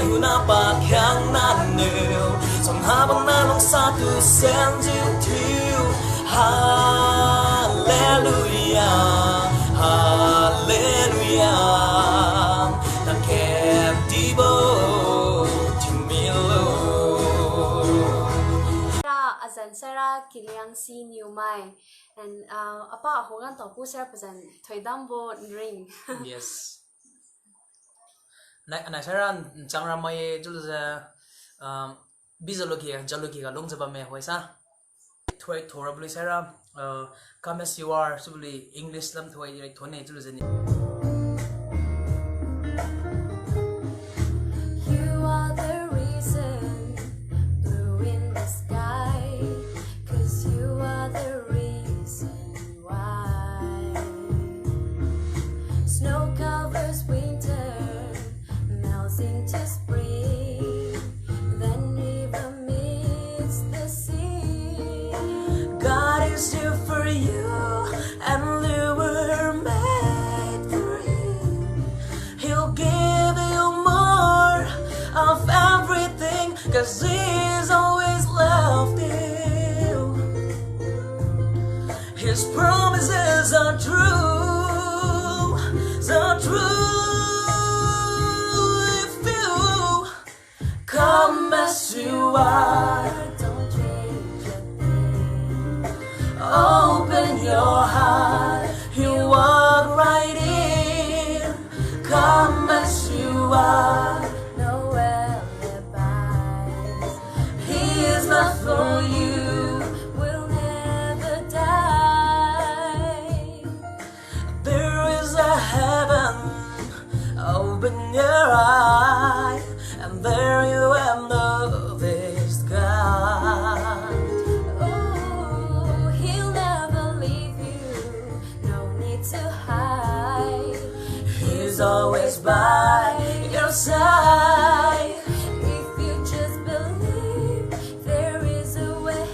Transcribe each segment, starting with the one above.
อยู่หน้าปากแข็งนั่นเหนียวส่งหาบางหน้าลงซาตุเซนจิวทิวฮาเลลูยาฮาเลลูยานักแค่ดีโบที่มีโลAzan Sarah Kiliang si New Mai and apa hongan to pu Sarah present Thoidambo ring. Yes. Na Sarah changra mai jul za bizologi jalogi ga long jaba me hoisa. Thoi thorabli Sarah come as you are subli English lam thoi thone jul zani. Here for you, and we were made for you. He'll give you more of everything, 'cause He's always loved you. His promises are true, so true. If you come as you are, open your heart, He'll walk right in. Come as you are, no alibis. He is not for you, will never die. There is a heaven, open your eye, and there you am of His God. He's always by your side. If you just believe, there is a way.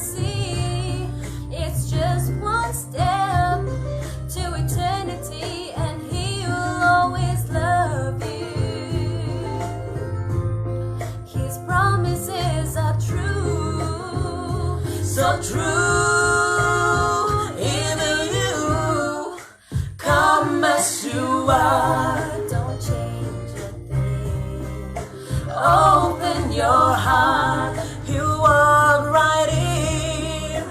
See, it's just one step to eternity, and He will always love you. His promises are true, so true. As you are, don't change a thing. Open your heart, He'll walk right in.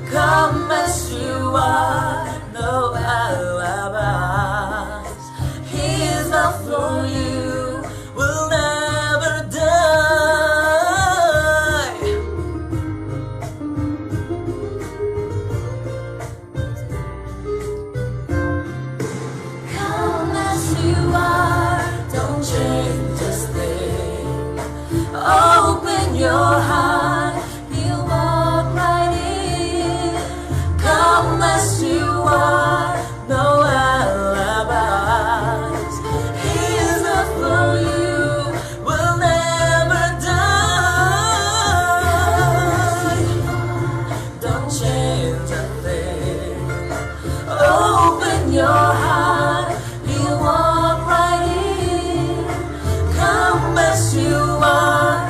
Come as you are, no alibis. He is not for you, will never die. Open your heart, He'll walk right in. Come as you are, no alibis. He is not for you, will never die. Don't change a thing. Open your heart, He'll walk right in. Come as you are.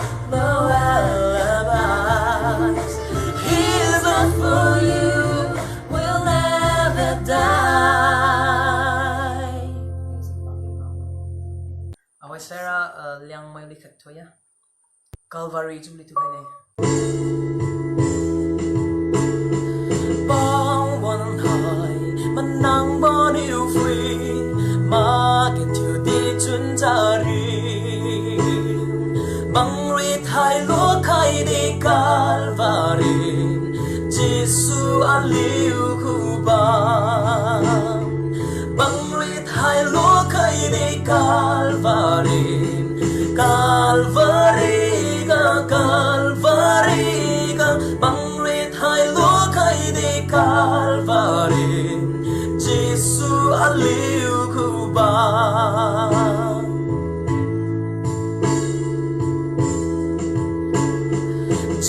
Sarah liang mai likhat thoya Calvary chum li tu khai nei bong won hai manang bon you free ma get you di chun jari bang ri thai lo khai di Calvary Jesu aliu khu ba bang ri thai lo khai di Calvary Calvary ga bang ri thai lo khai di Calvary Jesu aliu khu ba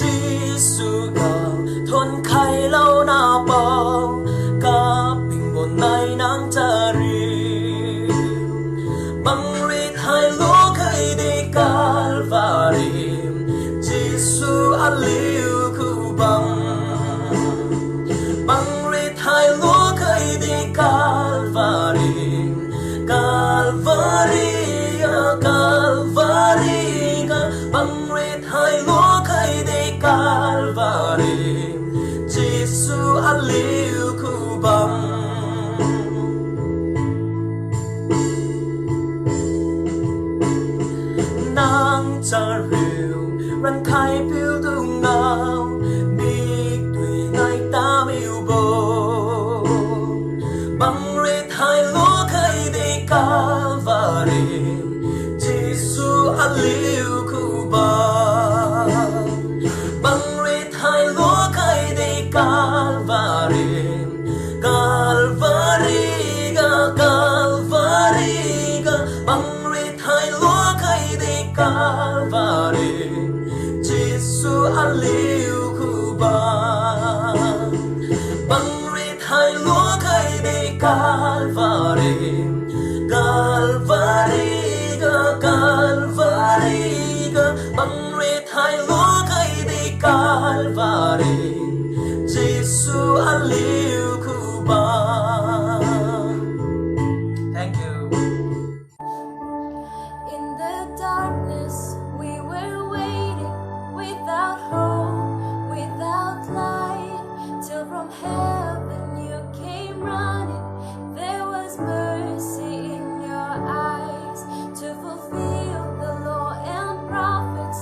Jesu ga thon khai lâu na bao ka bình bon nai nang chari bang ri thai lo khai cây đi Calvary Giêsu aliu khu bằng rít hai lúa cây đi Calvary Calvary Calvary bằng rít hai lúa cây đi Calvary Giêsu aliu khu bằng nắng cha rượu răn khai phiêu tung nào mi tùy ngày ta miêu bồ bằng rít hai lúa cây đi Calvary Giêsu aliu khu bằng rít hai lúa cây đi Calvary Calvary Calvary bằng rít hai lúa cây đi Calvary Giêsu aliu khu bằng rít hai lúa cây đi Calvary Calvary Calvary bằng rít hai lúa cây đi Calvary Giêsu aliu khu bằng. Thank you. In the darkness, we were waiting without hope, without light, till from heaven you came running. There was mercy in your eyes to fulfill the law and prophets.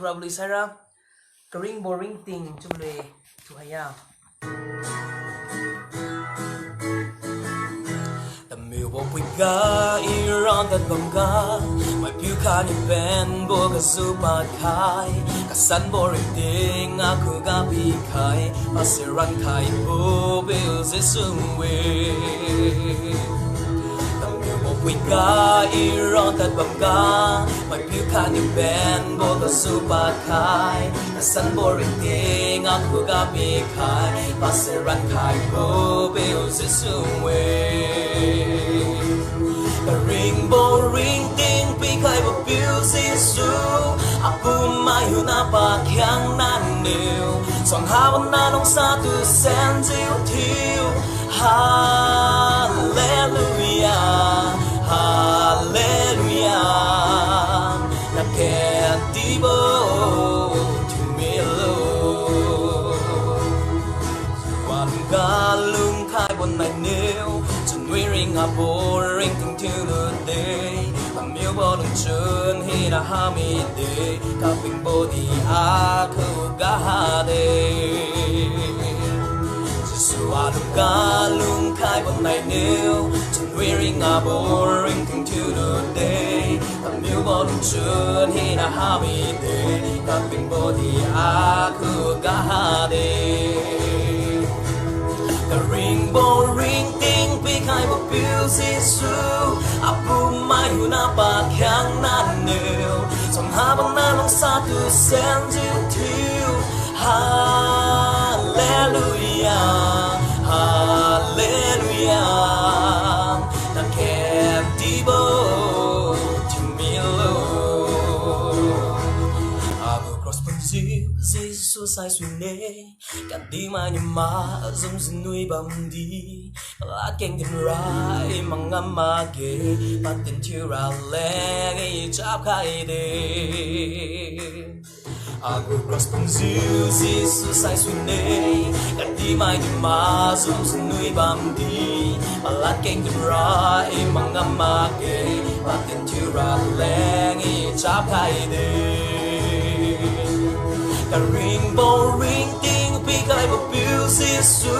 thura buli sara ring boring thing chule thu haya the mill bo ga iron that bonga my piu kan ben bo ga super kai ka san boring thing aku ga bi kai pasiran kai bo bills is we we got iron that bonga my piu kan ben bo ga super kai ka san boring thing aku ga bi kai pasiran kai bo bills is we the rainbow ring ting pi khai bo beauty su apu mai hu na pa khyang nan neu song ha ban na long sa tu sen jiu thiu hallelujah hallelujah na ken ti bo to me lo wan ga lung khai bon nai neu wearing a boring thing to the day a meal bottom chun hit a hami day cupping body a kuga day so I look lung kai bon nai new chun wearing a boring thing to the day a meal bottom chun hit a hami day cupping body a kuga day the rainbow ring ting pi khai bo beauty su apu mai hu na pa khyang nan neu song ha bang na long sa tu sen jiu thiu hallelujah hallelujah na kem ti bo to me lo abu cross pun Jesus sai suy nê cả đi mà nhầm mà giống như nuôi bầm đi lá keng gần rai mà ngắm mà kề bắt tình chiều ra lẽ ngay chắp khai đê agu cross pun Jesus sai suy nê cả đi mà nhầm mà giống như nuôi bầm đi lá keng gần rai mà ngắm mà kề bắt tình chiều ra lẽ ngay chắp khai đê the rainbow ring ting pi khai bo beauty su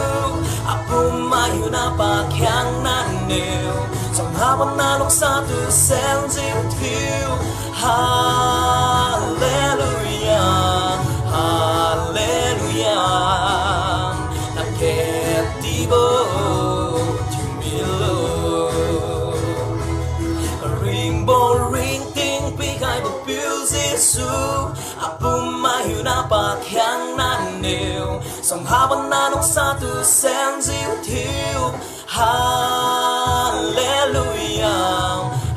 apu mai hu na pa khyang nan neu song ha ban na lok sa tu sen jiu thiu hallelujah hallelujah na ket ti bo to me lo a rainbow ring ting pi khai bo beauty su apu mai hu na pa khyang nan neu song ha ban na long sa tu sen jiu thiu hallelujah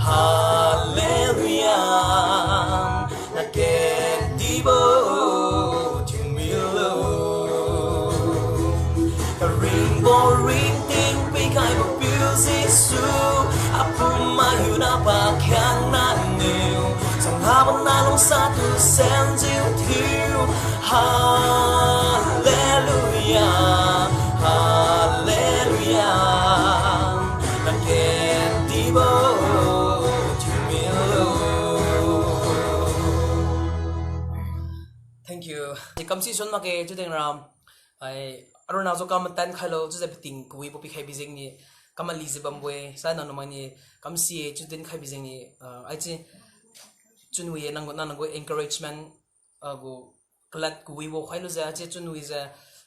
hallelujah na ken ti bo to me lo a rainbow ring ting pi khai bo beauty su apu mai hu na pa khyang nan neu song ha ban na long sa tu sen jiu thiu hallelujah hallelujah na ken ti bo to me lo thank you kam si son ma ke chu deng ram ai aruna zo kam tan khalo chu ze piting kui po pi khai bizing ni kamali ze bambwe sa na no mani kam si chu den khai bizing ni ai chi chunwi nang go encouragement go klat kui wo khailu za che chunwi za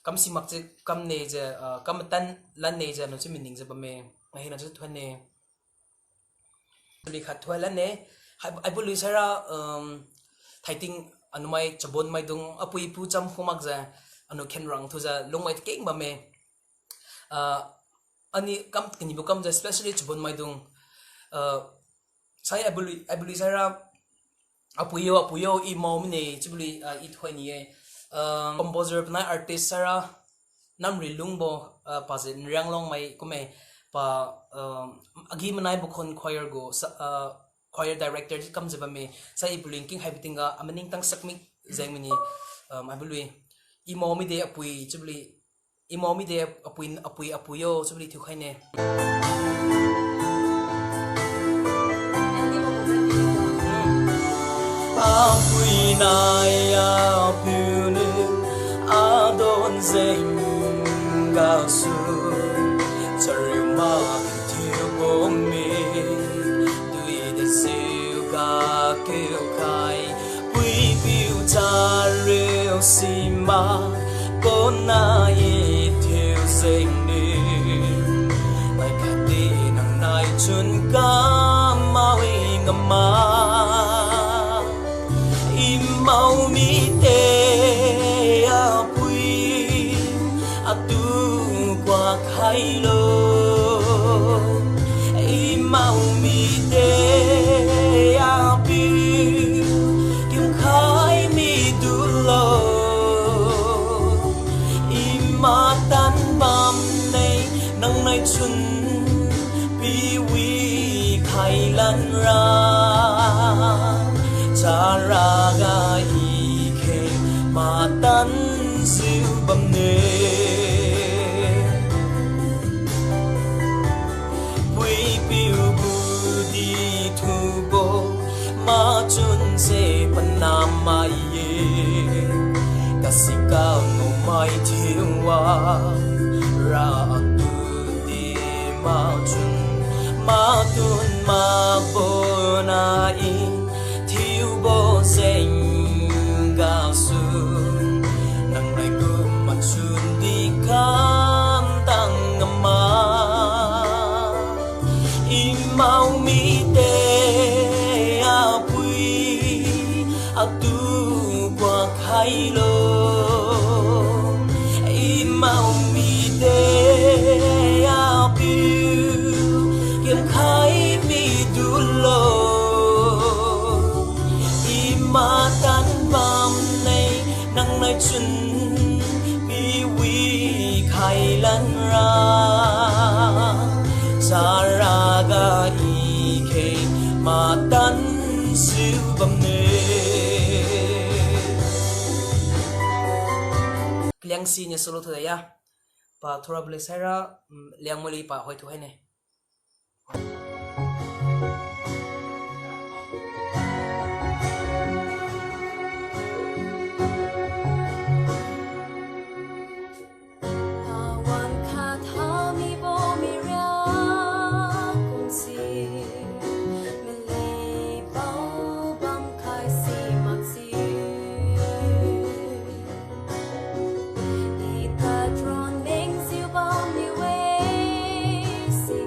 kam si mak che kam ne je kam tan lan ne je no chi mining je bame ai na chu thwan ne li khat thwa lan ne ai bu lu sara thaiting anumai chabon mai dung apui pu cham khumak za anu khen rang thu za longmai keng bame ani kam kini bu kam za especially chabon mai dung sai ai bu lu sara apuyo I mom ne chibuli I thwani e composer na artist sara namri lungbo pa je nranglong mai kume pa agi manai bukhon choir go choir director kam jeba me sai bulinking habitinga amaning tang sakmi jengmini abului I momi de apui chibuli I momi de apuyo chibuli thu khaine apui nai ga su chari ma thiu bo mi dui de siêu ga kêu khai quy biu cha rêu si ma cô na ye thiu sinh đi mai cả đi nang nai chun ka mau ngam ma im mau mi te a pui a tu qua khai lo im mau mi te a pui kim khai mi du lo im ma tan bam nei nang nai chun pi wi khai lan ra cha ra ga i khe ma tan siêu bầm nề quy piu bu đi thu bo ma chun se pan nam mai ye kasi cao no mai thiu wa ra tu di ma chun ma tun ma bo na i thiu bo sinh ga su nang nai ku ma chun di kam tang ma i mau mi te a pui a tu qua khai lo i mau mi te a piu kiếm khai mi du lo i ma tan bam nei nang nai chun pi wi khai lan ra sa ra ga i khe ma tan siêu bầm nề liang si nya solo thaya ya pa thora ble saira liang mali pa hoi thu hai ne Wan kha tha mi bo mi ra kun si mi le bao bam khai si mak si i ta tron ning siêu bom mi we si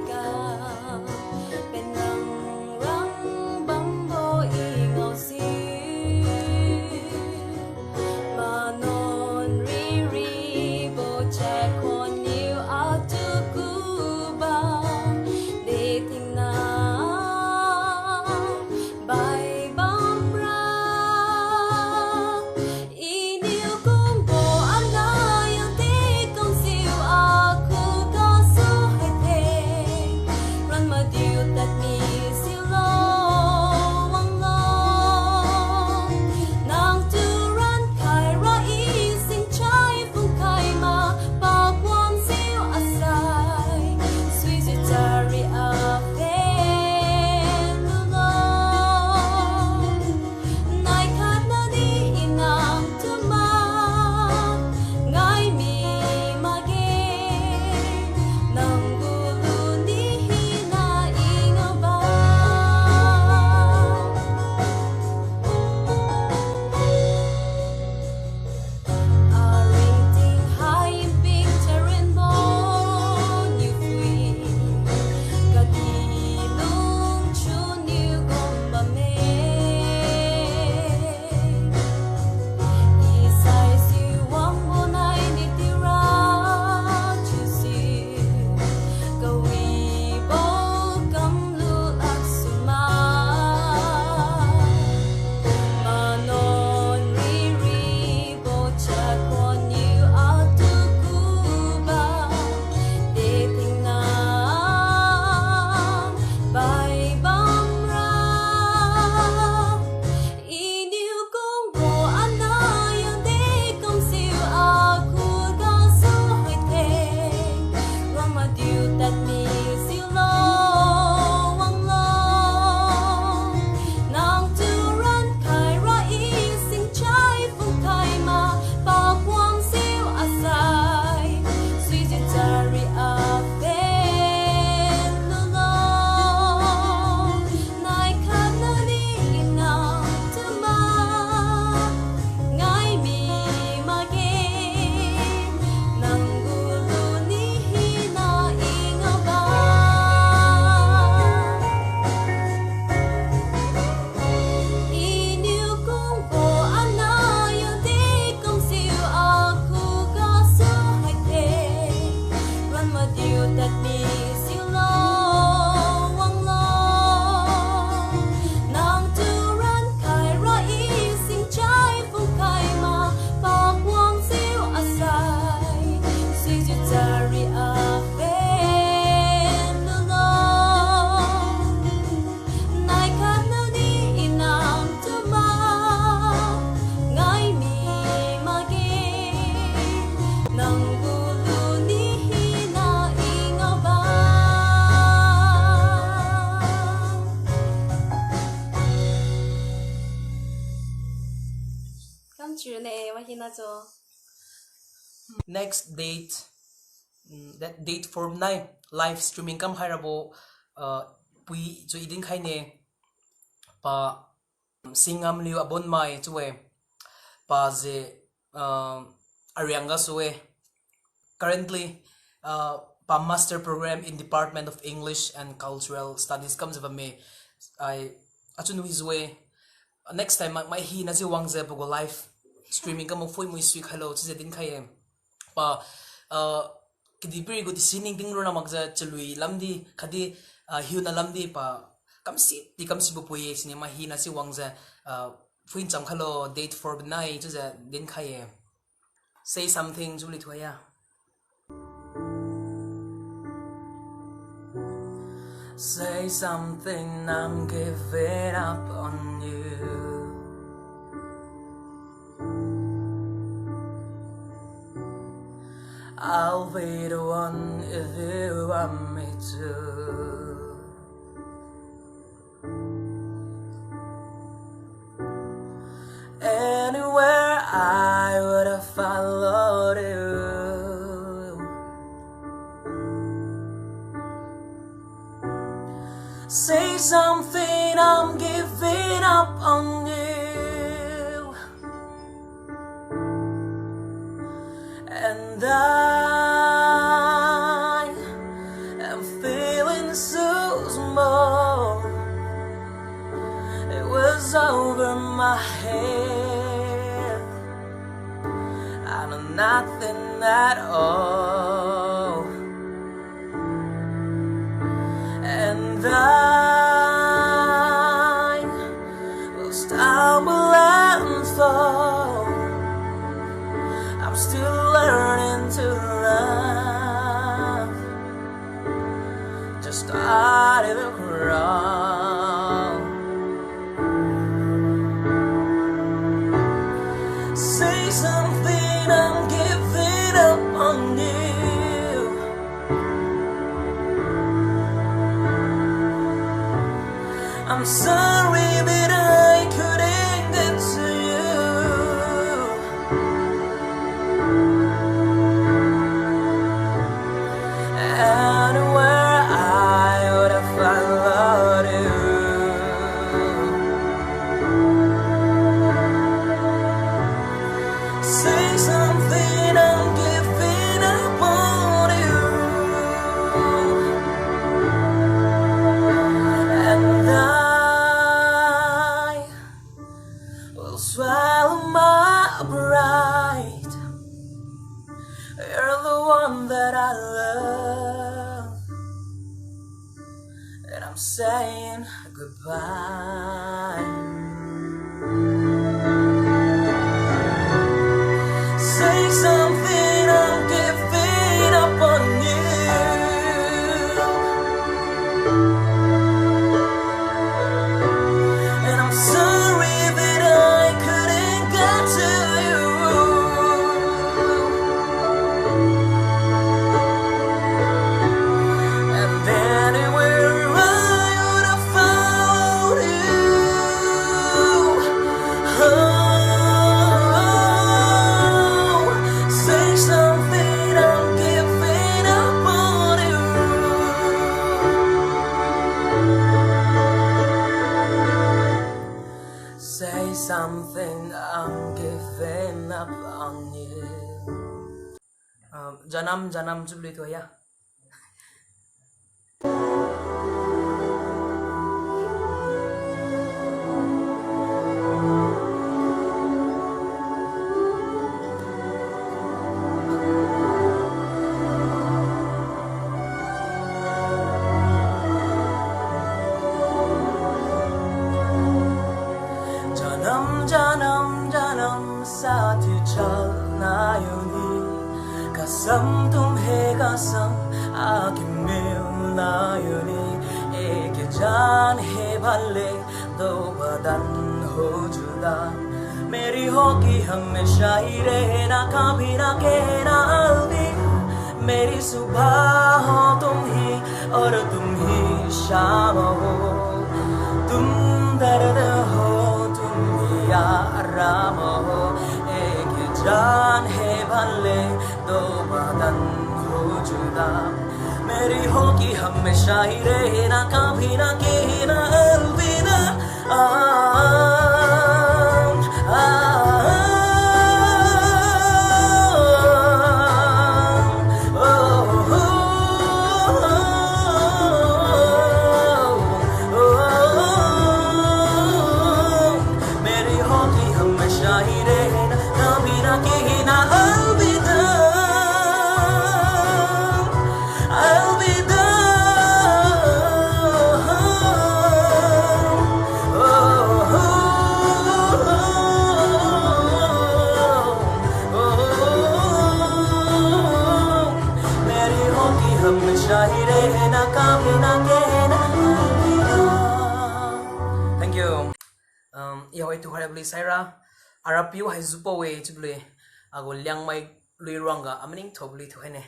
맞아. Next date, that date form 9 live streaming kam hairabo pui chu idin khaine pa singam liu abon mai chuwe pa je arianga suwe currently pa master program in Department of English and Cultural Studies comes of me I achunu izwe next time my hi na ji wangze pogo live streaming kam foi mui sui khalo chu je din khaye pa kidi peri go sining ding ro na magza chlui lamdi khadi hiu na lamdi pa kamsi bu puye cinema hi na si wangza fuin cham khalo date for nai chu ja din khaye say something juli thoya say something I'm giving up on you I'll be the one if you want me to Anywhere I would have followed you Say something I'm giving up on you And I am feeling so small It was over my head I know nothing at all And I will stumble and fall I'm still learning to love Just started to crawl Say something I'm giving up on you I'm sorry that I couldn't get to you Anywhere I would have followed you Say something I'm giving up on you And I will swallow my pride You're the one that I love And I'm saying goodbye Say something I'm giving up on you And I'm sorry that I couldn't get to you And anywhere I would have followed you Oh, say something I'm giving up on you Say something I'm giving up on you Janam jubli thoya Janam साथ चलना यूं कसम तुम्हें कसम आके मिलना यूं एक जान है भले दो बदन हो जुदा मेरी होगी हमेशा ही रहना कभी ना कहना अलविदा मेरी सुबह हो तुम ही और तुम ही शाम हो तुम दर्द हो तुम ही आराम हो एक dan he bhalle do badan ho juda मेरी होगी हमेशा ही रहना कभी ना कहना अलविदा मेरी होगी हमेशा ही रहना कभी ना कहना अलविदा Thank you. Yêu tu hari beli saya Arapiu hai zupo we tu beli. Aku liang mai lui ruangga amaning tu beli tu hene.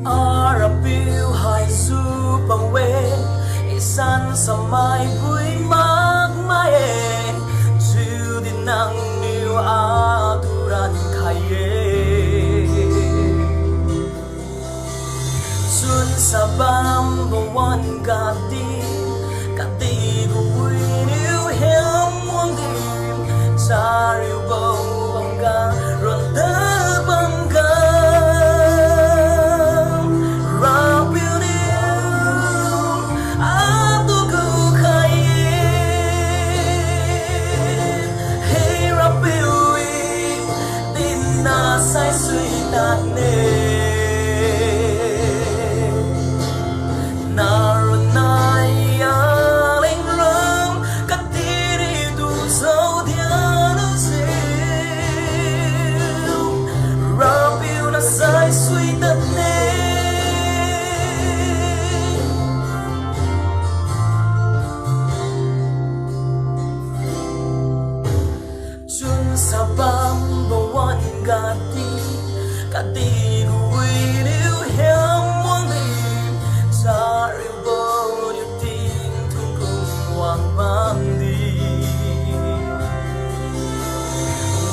Arapiu hai zupo we isan samai bui mak mai chu din nang niu aduran khaye sun sabam bon gati bui niu hem mong dim sari bong bangga ron da bangga sai suy tạt nề nào nai linh rong cắt tiri tu sâu thiên siêu rapiu na sai suy tạt nề chun sabam bawan gati kati gui liu hiam mong dim sa ri bo yu tin thung kung wang bam di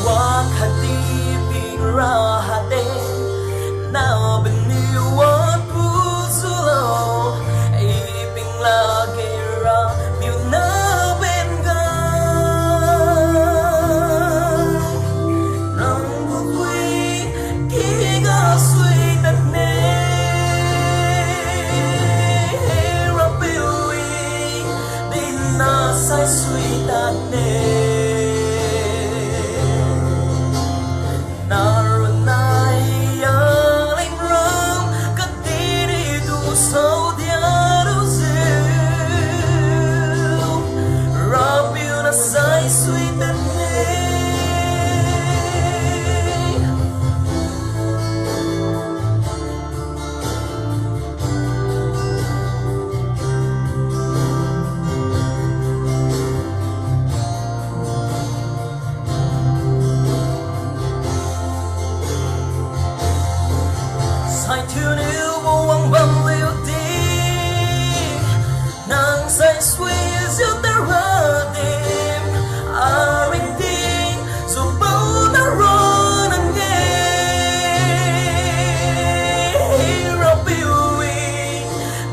wa khati pin ra ha de na ben ni wa pu su lo ai pin la ge ra miu na ben ga sai suy tạt nề nào nai linh rong cất tiri tu sâu diaro siêu rapiu na sai suy tạt nề sai thương yêu vô vắng bầm liêu đi nàng say suy diêu ta ra tim ring tin dù bao na ron anh nghe rapiu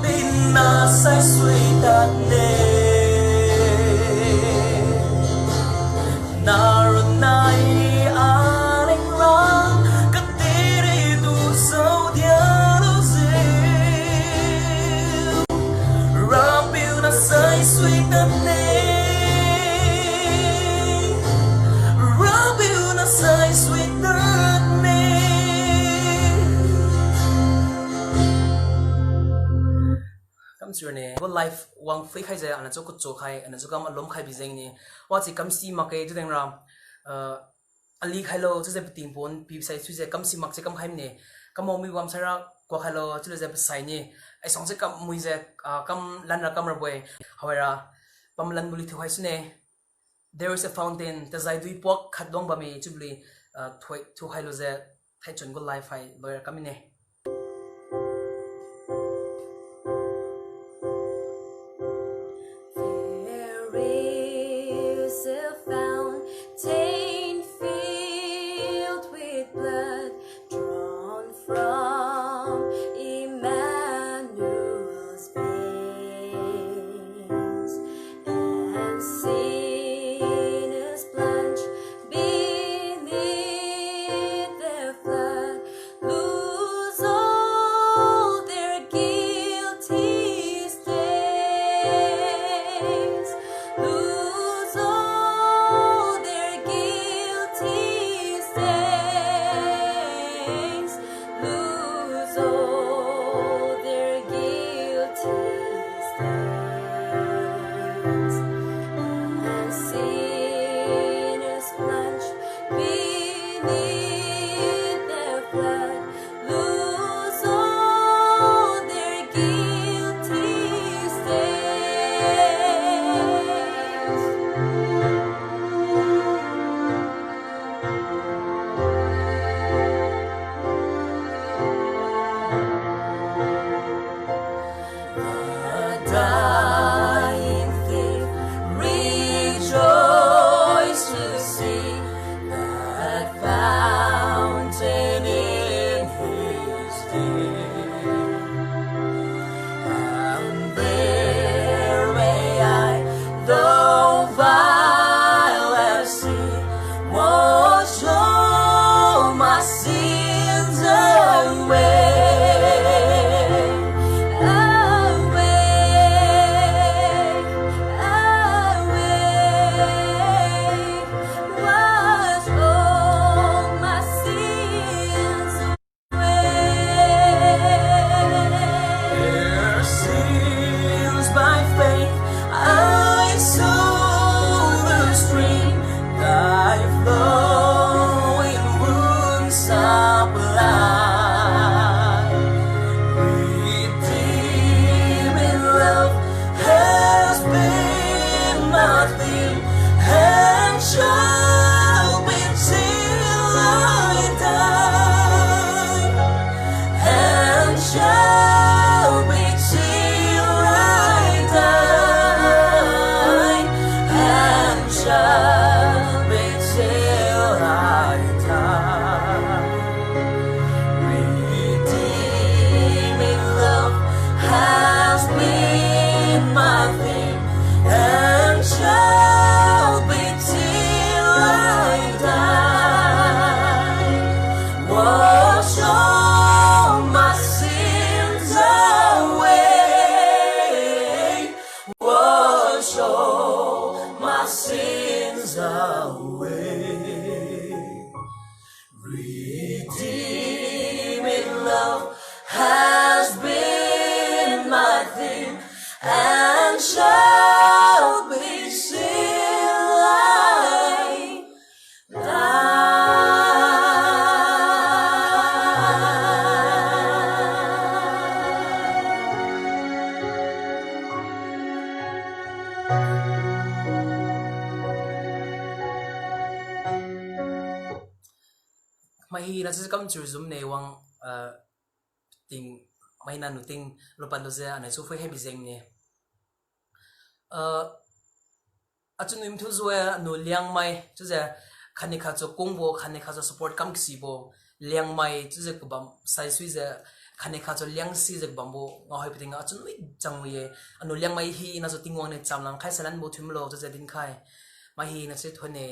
tin na say suy tạt nề na nai linh rong cất tiri tu sâu sai suy tạt nề rapiu na sai suy tạt nề cam sure ne go life wang free khai ja ana chok chok khai ana chokam alom khai bi jeng ni wa chi kam si ma ke tu deng ram ali khai lo chu je ting pon pi sai chu je kam si mak che kam khai ne kam mi wam sara kwa khai lo chu je sai ni ai song se kam mui je kam lan ra kam ra boy hawera pamlan buli thu hai sune there is a fountain ta zai dui pok khat dong ba me chubli thoi thu hai lo je thai chun go live hai lawyer kamine There is a fountain filled with blood drawn from Emmanuel's veins, and sinners plunge beneath their flood, lose all their guilty stains, lose all their guilty stains, lose all their guilty stains, and sinners plunge beneath their flood, lose all their guilty stains. The dying thief rejoiced to see that fountain in his day, and there may I, though vile as sin, wash all my sins away. Redeeming love has been my theme and shall be till I mahi na sa kam chu zum ne wang ting mahi na nu ting lopan do za na su fe hebi zeng ne achun im thu zoya no liang mai chu za khane kha cho kongbo khane kha cho support kam kisi bo liang mai chu za kubam sai sui za khane kha cho liang si za bambo nga hoi piting achun wi chang ye ano liang mai hi na so tingwang ne chamlang khai salan bo thum lo chu za din khai mahi na se thone